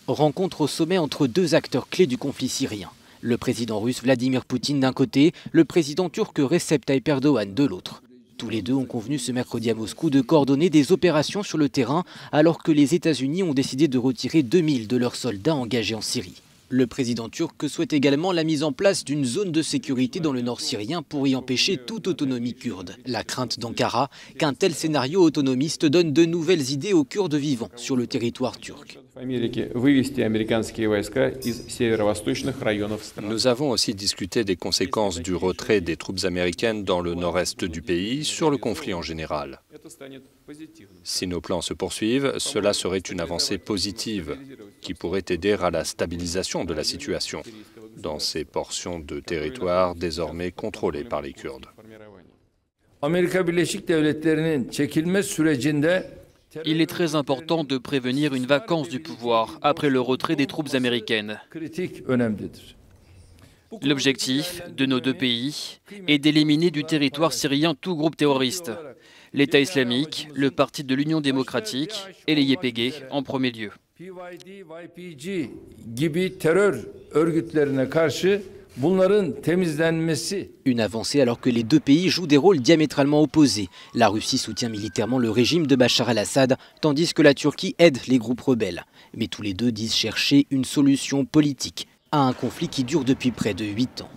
Rencontre au sommet entre deux acteurs clés du conflit syrien. Le président russe Vladimir Poutine d'un côté, le président turc Recep Tayyip Erdoğan de l'autre. Tous les deux ont convenu ce mercredi à Moscou de coordonner des opérations sur le terrain alors que les États-Unis ont décidé de retirer 2000 de leurs soldats engagés en Syrie. Le président turc souhaite également la mise en place d'une zone de sécurité dans le nord syrien pour y empêcher toute autonomie kurde. La crainte d'Ankara qu'un tel scénario autonomiste donne de nouvelles idées aux Kurdes vivant sur le territoire turc. Nous avons aussi discuté des conséquences du retrait des troupes américaines dans le nord-est du pays sur le conflit en général. Si nos plans se poursuivent, cela serait une avancée positive qui pourrait aider à la stabilisation de la situation dans ces portions de territoire désormais contrôlées par les Kurdes. Il est très important de prévenir une vacance du pouvoir après le retrait des troupes américaines. L'objectif de nos deux pays est d'éliminer du territoire syrien tout groupe terroriste, l'État islamique, le Parti de l'Union démocratique et les YPG en premier lieu. Une avancée alors que les deux pays jouent des rôles diamétralement opposés. La Russie soutient militairement le régime de Bachar el-Assad, tandis que la Turquie aide les groupes rebelles. Mais tous les deux disent chercher une solution politique à un conflit qui dure depuis près de 8 ans.